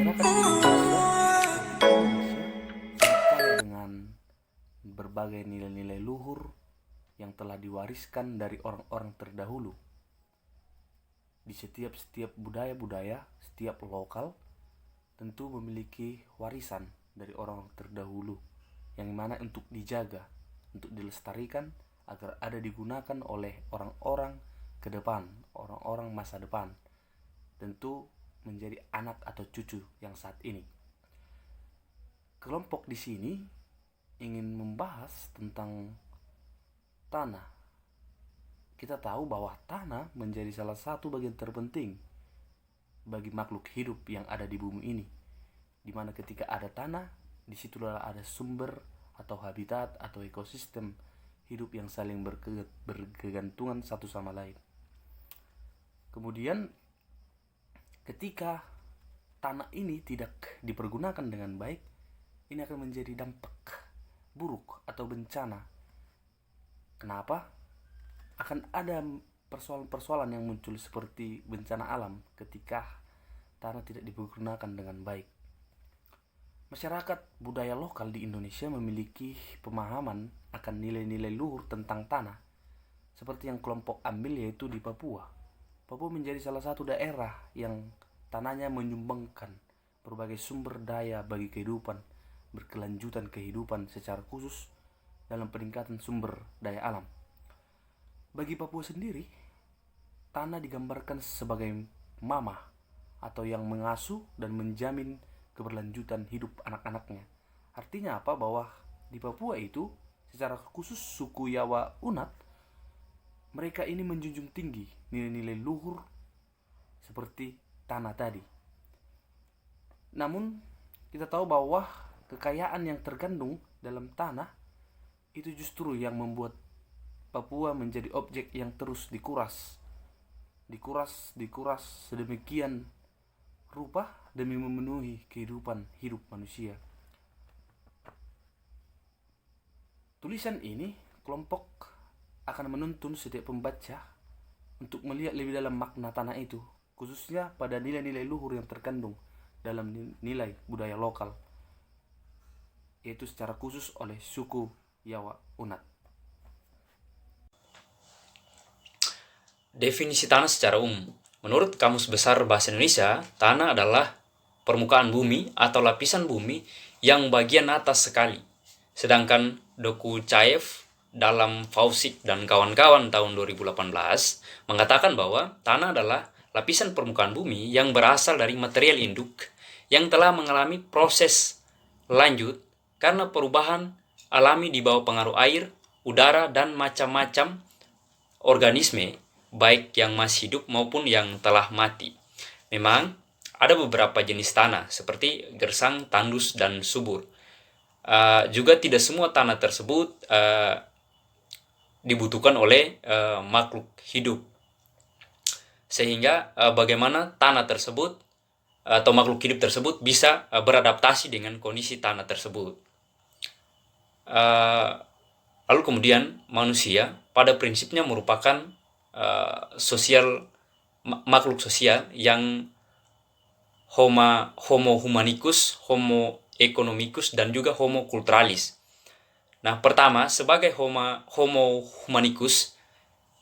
Masyarakat Indonesia seperti Indonesia sangat kaya dengan berbagai nilai-nilai luhur yang telah diwariskan dari orang-orang terdahulu. Di setiap budaya-budaya, setiap lokal tentu memiliki warisan dari orang terdahulu yang mana untuk dijaga, untuk dilestarikan agar ada digunakan oleh orang-orang ke depan, orang-orang masa depan. Tentu menjadi anak atau cucu yang saat ini. Kelompok di sini ingin membahas tentang tanah. Kita tahu bahwa tanah menjadi salah satu bagian terpenting bagi makhluk hidup yang ada di bumi ini. Di mana ketika ada tanah, disitulah ada sumber atau habitat atau ekosistem hidup yang saling berkegantungan satu sama lain. Kemudian ketika tanah ini tidak dipergunakan dengan baik, ini akan menjadi dampak buruk atau bencana. Kenapa? Akan ada persoalan-persoalan yang muncul seperti bencana alam ketika tanah tidak dipergunakan dengan baik. Masyarakat budaya lokal di Indonesia memiliki pemahaman akan nilai-nilai luhur tentang tanah, seperti yang kelompok ambil yaitu di Papua. Papua menjadi salah satu daerah yang tanahnya menyumbangkan berbagai sumber daya bagi kehidupan, berkelanjutan kehidupan secara khusus dalam peningkatan sumber daya alam. Bagi Papua sendiri, tanah digambarkan sebagai mama atau yang mengasuh dan menjamin keberlanjutan hidup anak-anaknya. Artinya apa? Bahwa di Papua itu secara khusus suku Yawa Unat, mereka ini menjunjung tinggi nilai-nilai luhur seperti tanah tadi. Namun kita tahu bahwa kekayaan yang terkandung dalam tanah itu justru yang membuat Papua menjadi objek yang terus dikuras sedemikian rupa demi memenuhi kehidupan hidup manusia. Tulisan ini kelompok akan menuntun setiap pembaca untuk melihat lebih dalam makna tanah itu, khususnya pada nilai-nilai luhur yang terkandung dalam nilai budaya lokal, yaitu secara khusus oleh suku Yawa Unat. Definisi tanah secara umum. Menurut Kamus Besar Bahasa Indonesia, tanah adalah permukaan bumi atau lapisan bumi yang bagian atas sekali. Sedangkan Dokuchaev dalam Fausik dan kawan-kawan tahun 2018 mengatakan bahwa tanah adalah lapisan permukaan bumi yang berasal dari material induk yang telah mengalami proses lanjut karena perubahan alami di bawah pengaruh air, udara, dan macam-macam organisme, baik yang masih hidup maupun yang telah mati. Memang ada beberapa jenis tanah seperti gersang, tandus, dan subur. Juga tidak semua tanah tersebut dibutuhkan oleh makhluk hidup. Sehingga bagaimana tanah tersebut atau makhluk hidup tersebut bisa beradaptasi dengan kondisi tanah tersebut. Lalu kemudian manusia pada prinsipnya merupakan makhluk sosial yang homo humanicus, homo economicus, dan juga homo culturalis. Nah, pertama, sebagai homo humanicus,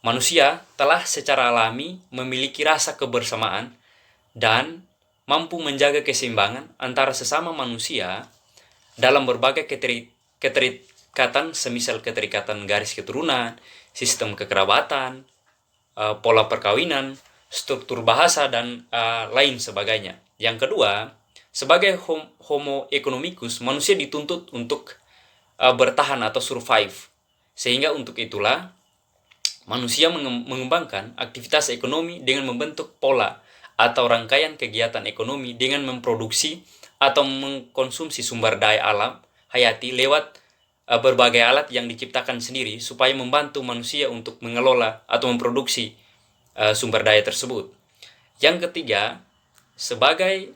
manusia telah secara alami memiliki rasa kebersamaan dan mampu menjaga keseimbangan antara sesama manusia dalam berbagai keterikatan, semisal keterikatan garis keturunan, sistem kekerabatan, pola perkawinan, struktur bahasa, dan lain sebagainya. Yang kedua, sebagai homo economicus, manusia dituntut untuk bertahan atau survive. Sehingga untuk itulah manusia mengembangkan aktivitas ekonomi dengan membentuk pola atau rangkaian kegiatan ekonomi dengan memproduksi atau mengkonsumsi sumber daya alam hayati lewat berbagai alat yang diciptakan sendiri supaya membantu manusia untuk mengelola atau memproduksi sumber daya tersebut. Yang ketiga, sebagai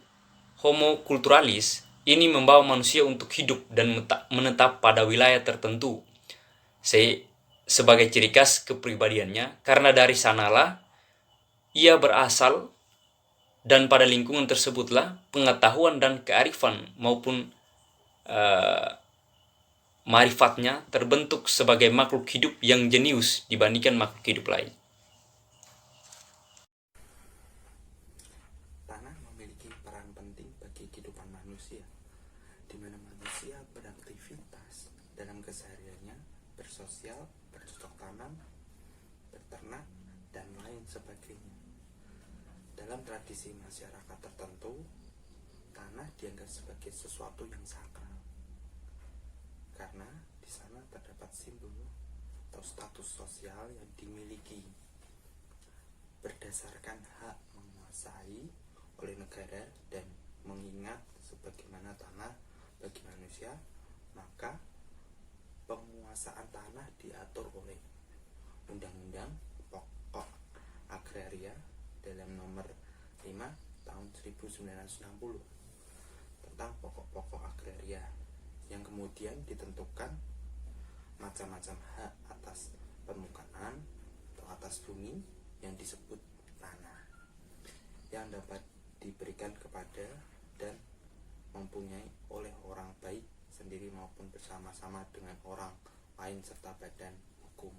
homo culturalis, ini membawa manusia untuk hidup dan menetap pada wilayah tertentu sebagai ciri khas kepribadiannya, karena dari sanalah ia berasal Dan pada lingkungan tersebutlah pengetahuan dan kearifan maupun marifatnya terbentuk sebagai makhluk hidup yang jenius dibandingkan makhluk hidup lain. Tanah memiliki peran penting bagi kehidupan manusia, di mana manusia beraktivitas dalam kesehariannya, bersosial, bercocok tanam, berternak, dan lain sebagainya. Dalam tradisi masyarakat tertentu, tanah dianggap sebagai sesuatu yang sakral karena di sana terdapat simbol atau status sosial yang dimiliki berdasarkan hak menguasai oleh negara. Dan mengingat sebagaimana tanah bagi manusia, maka penguasaan tanah diatur oleh Undang-Undang Pokok Agraria dalam nomor 5 tahun 1960 tentang pokok-pokok agraria, yang kemudian ditentukan macam-macam hak atas permukaan atau atas bumi yang disebut tanah, yang dapat diberikan kepada dan mempunyai oleh orang baik sendiri maupun bersama-sama dengan orang lain serta badan hukum.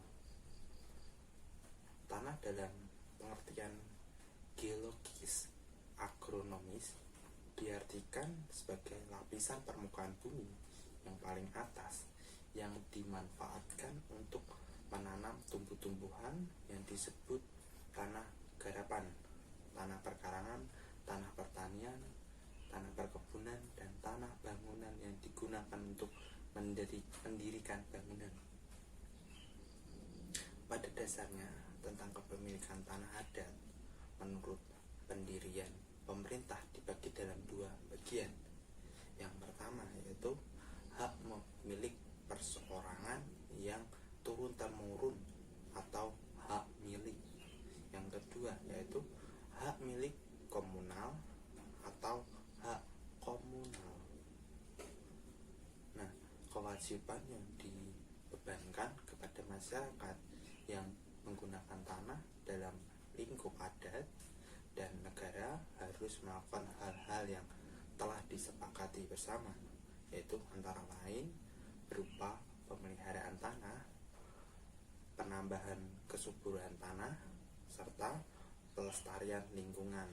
Tanah dalam pengertian geologis agronomis diartikan sebagai lapisan permukaan bumi yang paling atas yang dimanfaatkan untuk menanam tumbuh-tumbuhan yang disebut tanah garapan, tanah perkarangan, tanah pertanian, tanah perkebunan, dan tanah bangunan yang digunakan untuk mendirikan bangunan. Pada dasarnya, tentang kepemilikan tanah adat menurut pendirian pemerintah dibagi dalam dua bagian. Yang pertama yaitu hak milik perseorangan yang turun-temurun atau hak milik. Yang kedua yaitu hak milik komunal atau hak komunal. Nah, kewajiban yang dibebankan kepada masyarakat yang menggunakan tanah dalam lingkup adat dan negara harus melakukan hal-hal yang telah disepakati bersama, yaitu antara lain berupa pemeliharaan tanah, penambahan kesuburan tanah, serta pelestarian lingkungan.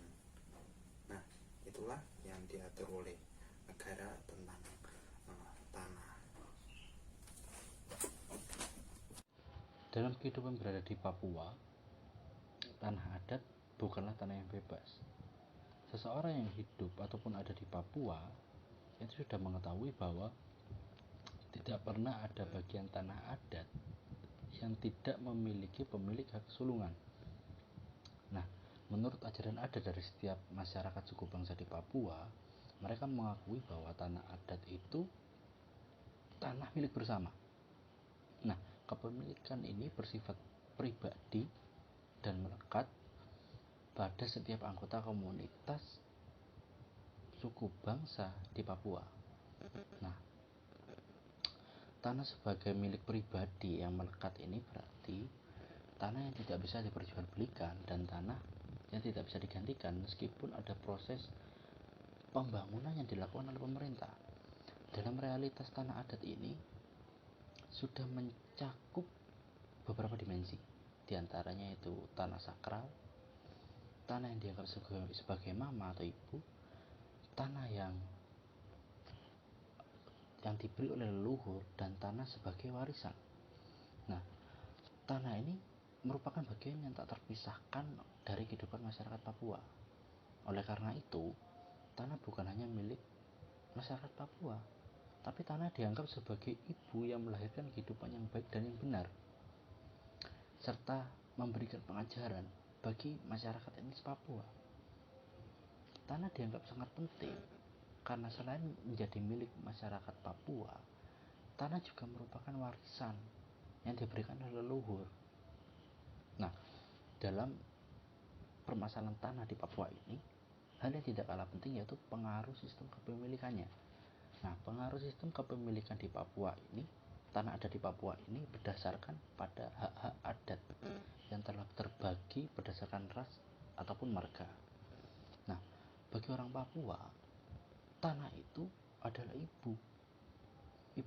Nah, itulah yang diatur oleh negara tentang tanah. Dalam kehidupan berada di Papua, tanah adat bukanlah tanah yang bebas. Seseorang yang hidup ataupun ada di Papua itu sudah mengetahui bahwa tidak pernah ada bagian tanah adat yang tidak memiliki pemilik hak kesulungan. Nah, menurut ajaran adat dari setiap masyarakat suku bangsa di Papua, mereka mengakui bahwa tanah adat itu tanah milik bersama. Nah, kepemilikan ini bersifat pribadi dan melekat pada setiap anggota komunitas suku bangsa di Papua. Nah, tanah sebagai milik pribadi yang melekat ini berarti tanah yang tidak bisa diperjualbelikan dan tanah yang tidak bisa digantikan meskipun ada proses pembangunan yang dilakukan oleh pemerintah. Dalam realitas tanah adat ini sudah mencakup beberapa dimensi, diantaranya itu tanah sakral, tanah yang dianggap sebagai mama atau ibu, tanah yang diberi oleh leluhur, dan tanah sebagai warisan. Nah, tanah ini merupakan bagian yang tak terpisahkan dari kehidupan masyarakat Papua. Oleh karena itu, tanah bukan hanya milik masyarakat Papua, tapi tanah dianggap sebagai ibu yang melahirkan kehidupan yang baik dan yang benar, serta memberikan pengajaran bagi masyarakat etnis Papua. Tanah dianggap sangat penting karena selain menjadi milik masyarakat Papua, tanah juga merupakan warisan yang diberikan oleh leluhur. Nah, dalam permasalahan tanah di Papua ini, hal yang tidak kalah penting yaitu pengaruh sistem kepemilikannya. Nah, pengaruh sistem kepemilikan di Papua ini, tanah adat di Papua ini berdasarkan pada hak-hak adat yang telah terbagi berdasarkan ras ataupun marga. Nah, bagi orang Papua, tanah itu adalah ibu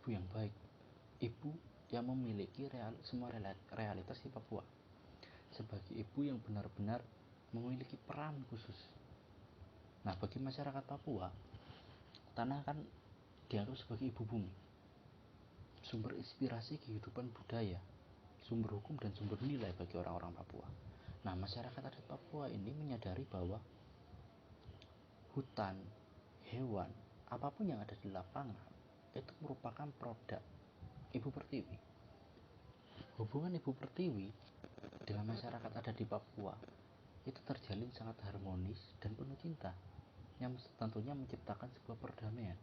yang baik, ibu yang memiliki semua realitas di Papua, sebagai ibu yang benar-benar memiliki peran khusus. Nah, bagi masyarakat Papua, tanah kan dianggap sebagai ibu bumi, sumber inspirasi kehidupan budaya, sumber hukum dan sumber nilai bagi orang-orang Papua. Nah, masyarakat adat Papua ini menyadari bahwa hutan, hewan, apapun yang ada di lapangan itu merupakan produk Ibu Pertiwi. Hubungan Ibu Pertiwi dengan masyarakat adat di Papua itu terjalin sangat harmonis dan penuh cinta, yang tentunya menciptakan sebuah perdamaian.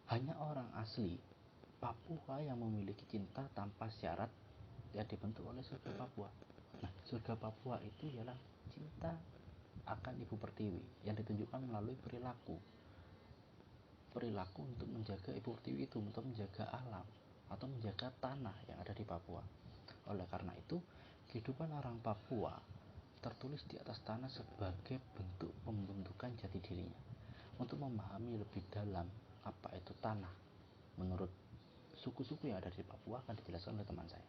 Hanya orang asli Papua yang memiliki cinta tanpa syarat yang dibentuk oleh surga Papua. Nah, surga Papua itu ialah cinta akan Ibu Pertiwi yang ditunjukkan melalui perilaku untuk menjaga Ibu Pertiwi itu, untuk menjaga alam atau menjaga tanah yang ada di Papua. Oleh karena itu, kehidupan orang Papua tertulis di atas tanah sebagai bentuk pembentukan jati dirinya. Untuk memahami lebih dalam apa itu tanah menurut suku-suku yang ada di Papua akan dijelaskan oleh teman saya.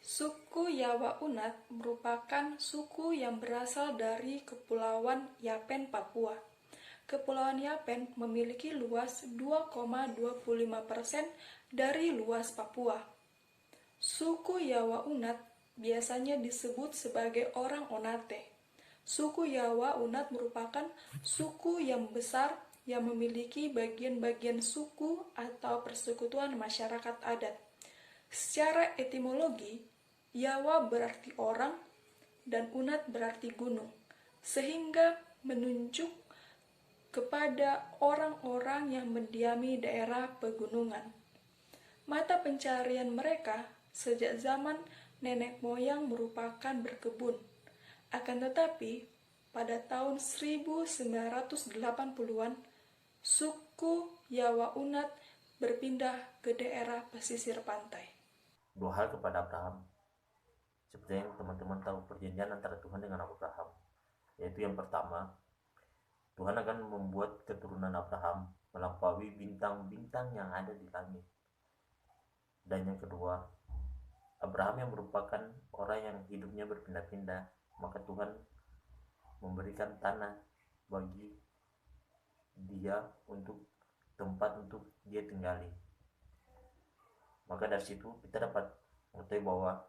Suku Yawa Unat merupakan suku yang berasal dari Kepulauan Yapen, Papua. Kepulauan Yapen memiliki luas 2,25% dari luas Papua. Suku Yawa Unat biasanya disebut sebagai orang Onate. Suku Yawa Unat merupakan suku yang besar yang memiliki bagian-bagian suku atau persekutuan masyarakat adat. Secara etimologi, Yawa berarti orang dan Unat berarti gunung, sehingga menunjuk kepada orang-orang yang mendiami daerah pegunungan. Mata pencarian mereka sejak zaman nenek moyang merupakan berkebun. Akan tetapi, pada tahun 1980-an, suku Yawa Unat berpindah ke daerah pesisir pantai. Dua hal kepada Abraham. Seperti yang teman-teman tahu, perjanjian antara Tuhan dengan Abraham, yaitu yang pertama, Tuhan akan membuat keturunan Abraham melampaui bintang-bintang yang ada di langit. Dan yang kedua, Abraham yang merupakan orang yang hidupnya berpindah-pindah, maka Tuhan memberikan tanah bagi dia untuk tempat untuk dia tinggali. Maka dari situ kita dapat mengetahui bahwa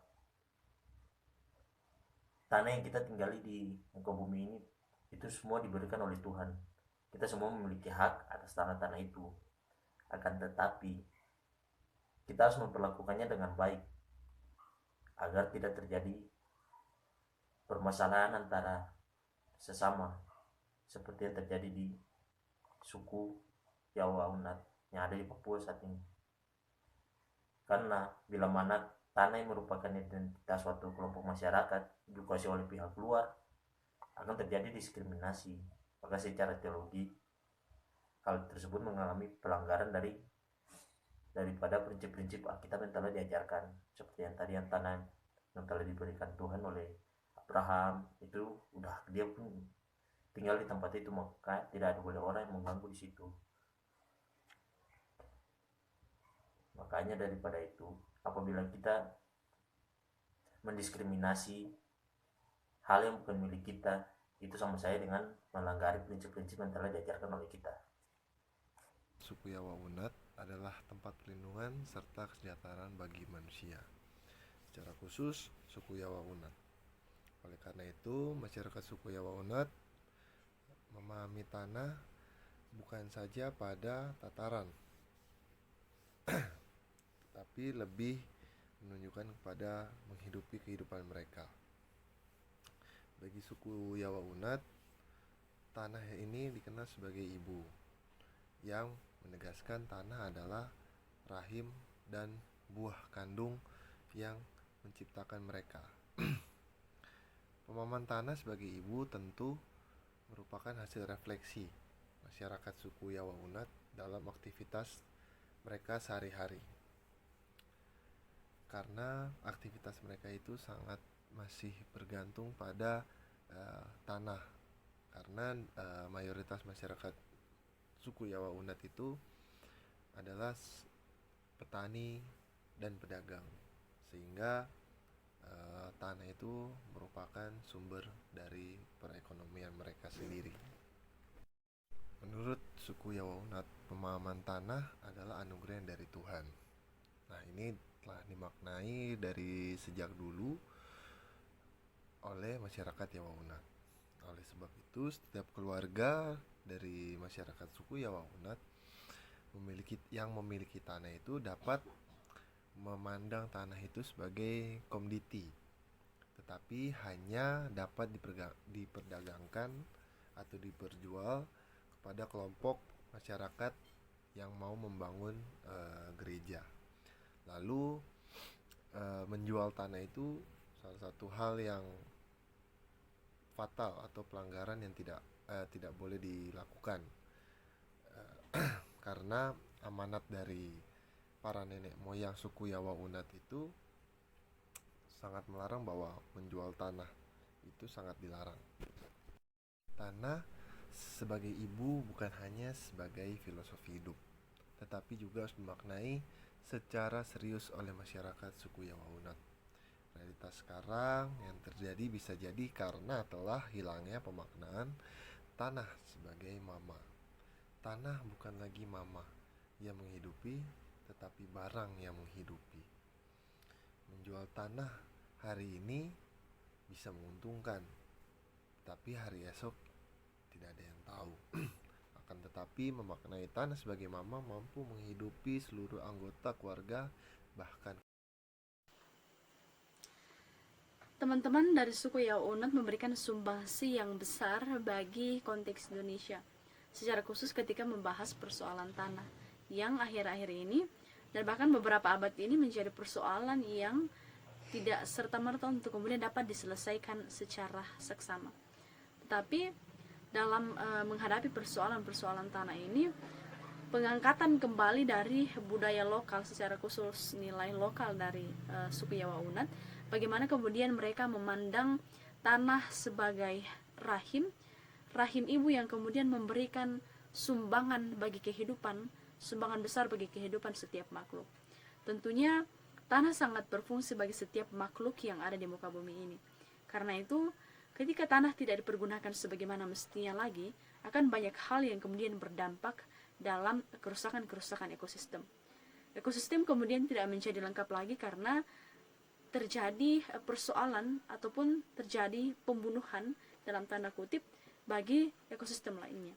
tanah yang kita tinggali di muka bumi ini itu semua diberikan oleh Tuhan. Kita semua memiliki hak atas tanah-tanah itu. Akan tetapi kita harus memperlakukannya dengan baik agar tidak terjadi permasalahan antara sesama seperti yang terjadi di suku Yawa Unat yang ada di Papua saat ini. Karena bila mana tanah yang merupakan identitas suatu kelompok masyarakat dikuasai oleh pihak luar, akan terjadi diskriminasi. Maka secara teologi hal tersebut mengalami pelanggaran daripada prinsip-prinsip Alkitab yang telah diajarkan, seperti yang tadi, yang tanah yang telah diberikan Tuhan oleh Abraham itu udah dia pun tinggal di tempat itu, maka tidak ada boleh orang yang mengganggu di situ. Makanya daripada itu, apabila kita mendiskriminasi hal yang bukan milik kita, itu sama saya dengan melanggar prinsip-prinsip yang telah diajarkan oleh kita. Suku Yawa Unat adalah tempat perlindungan serta kesejahteraan bagi manusia, secara khusus suku Yawa Unat. Oleh karena itu, masyarakat suku Yawa Unat memahami tanah bukan saja pada tataran, tapi lebih menunjukkan kepada menghidupi kehidupan mereka. Bagi suku Yawa Unat, tanah ini dikenal sebagai ibu, yang menegaskan tanah adalah rahim dan buah kandung yang menciptakan mereka. Pemahaman tanah sebagai ibu tentu merupakan hasil refleksi masyarakat suku Yawa Unat dalam aktivitas mereka sehari-hari. Karena aktivitas mereka itu sangat masih bergantung pada tanah karena mayoritas masyarakat suku Yawa Unat itu adalah petani dan pedagang, sehingga tanah itu merupakan sumber dari perekonomian mereka sendiri. Menurut suku Yawa Unat, pemahaman tanah adalah anugerah dari Tuhan. Nah, ini telah dimaknai dari sejak dulu oleh masyarakat Yawa Unat. Oleh sebab itu, setiap keluarga dari masyarakat suku Yawa Unat yang memiliki tanah itu dapat memandang tanah itu sebagai komoditi, tetapi hanya dapat diperdagangkan atau diperjual kepada kelompok masyarakat yang mau membangun gereja. Lalu menjual tanah itu salah satu hal yang fatal atau pelanggaran yang tidak boleh dilakukan, karena amanat dari para nenek moyang suku Yawa Unat itu sangat melarang bahwa menjual tanah itu sangat dilarang. Tanah sebagai ibu bukan hanya sebagai filosofi hidup, tetapi juga harus dimaknai secara serius oleh masyarakat suku Yawa Unat. Realitas sekarang yang terjadi bisa jadi karena telah hilangnya pemaknaan tanah sebagai mama. Tanah bukan lagi mama yang menghidupi, tetapi barang yang menghidupi. Menjual tanah hari ini bisa menguntungkan, tapi hari esok tidak ada yang tahu. Akan tetapi memaknai tanah sebagai mama mampu menghidupi seluruh anggota keluarga, bahkan. Teman-teman dari suku Yawa Unat memberikan sumbangsi yang besar bagi konteks Indonesia, secara khusus ketika membahas persoalan tanah yang akhir-akhir ini dan bahkan beberapa abad ini menjadi persoalan yang tidak serta-merta untuk kemudian dapat diselesaikan secara seksama. Tetapi dalam menghadapi persoalan-persoalan tanah ini, pengangkatan kembali dari budaya lokal, secara khusus nilai lokal dari suku Yawa Unat, bagaimana kemudian mereka memandang tanah sebagai rahim ibu yang kemudian memberikan sumbangan bagi kehidupan, sumbangan besar bagi kehidupan setiap makhluk. Tentunya tanah sangat berfungsi bagi setiap makhluk yang ada di muka bumi ini. Karena itu, ketika tanah tidak dipergunakan sebagaimana mestinya lagi, akan banyak hal yang kemudian berdampak dalam kerusakan-kerusakan ekosistem. Ekosistem kemudian tidak menjadi lengkap lagi karena terjadi persoalan ataupun terjadi pembunuhan dalam tanda kutip bagi ekosistem lainnya.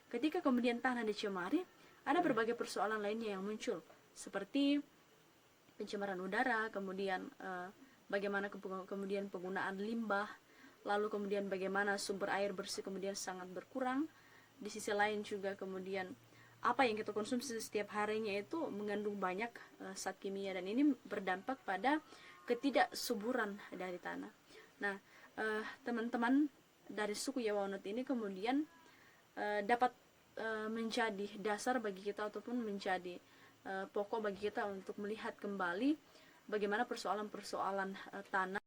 Ketika kemudian tanah dicemari, ada berbagai persoalan lainnya yang muncul, seperti pencemaran udara, kemudian bagaimana kemudian penggunaan limbah, lalu kemudian bagaimana sumber air bersih kemudian sangat berkurang. Di sisi lain juga kemudian apa yang kita konsumsi setiap harinya itu mengandung banyak zat kimia, dan ini berdampak pada ketidaksuburan dari tanah. Nah, teman-teman dari suku Yawa Unat ini kemudian dapat menjadi dasar bagi kita ataupun menjadi pokok bagi kita untuk melihat kembali bagaimana persoalan-persoalan tanah.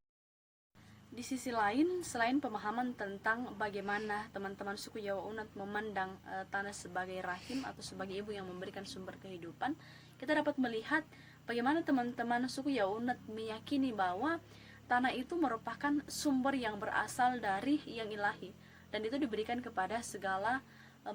Di sisi lain, selain pemahaman tentang bagaimana teman-teman suku Yawa Unat memandang tanah sebagai rahim atau sebagai ibu yang memberikan sumber kehidupan, kita dapat melihat bagaimana teman-teman suku Yawa Unat meyakini bahwa tanah itu merupakan sumber yang berasal dari yang ilahi, dan itu diberikan kepada segala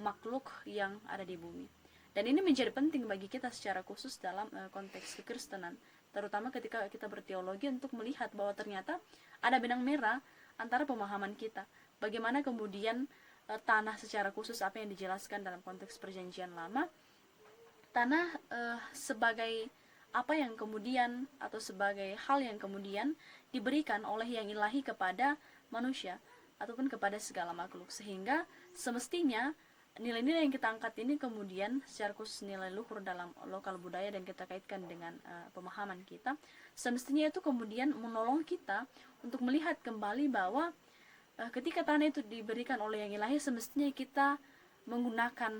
makhluk yang ada di bumi. Dan ini menjadi penting bagi kita secara khusus dalam konteks kekristenan, terutama ketika kita berteologi, untuk melihat bahwa ternyata ada benang merah antara pemahaman kita. Bagaimana kemudian tanah secara khusus, apa yang dijelaskan dalam konteks perjanjian lama, tanah sebagai apa yang kemudian atau sebagai hal yang kemudian diberikan oleh yang ilahi kepada manusia ataupun kepada segala makhluk, sehingga semestinya nilai-nilai yang kita angkat ini kemudian secara khusus nilai luhur dalam lokal budaya dan kita kaitkan dengan pemahaman kita, semestinya itu kemudian menolong kita untuk melihat kembali bahwa ketika tanah itu diberikan oleh yang ilahi, semestinya kita menggunakan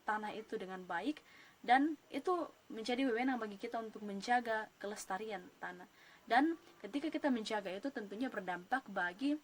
tanah itu dengan baik, dan itu menjadi wewenang bagi kita untuk menjaga kelestarian tanah. Dan ketika kita menjaga itu tentunya berdampak bagi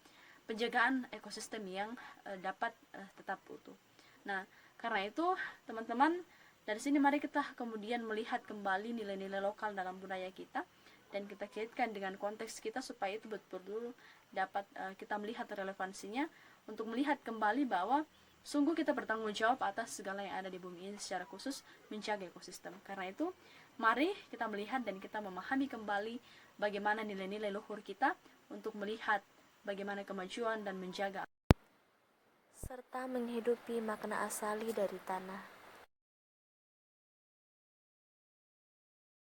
penjagaan ekosistem yang dapat tetap utuh. Nah, karena itu teman-teman, dari sini mari kita kemudian melihat kembali nilai-nilai lokal dalam budaya kita dan kita kaitkan dengan konteks kita supaya itu betul-betul dapat kita melihat relevansinya untuk melihat kembali bahwa sungguh kita bertanggung jawab atas segala yang ada di bumi ini, secara khusus menjaga ekosistem. Karena itu mari kita melihat dan kita memahami kembali bagaimana nilai-nilai luhur kita untuk melihat bagaimana kemajuan dan menjaga serta menghidupi makna asali dari tanah.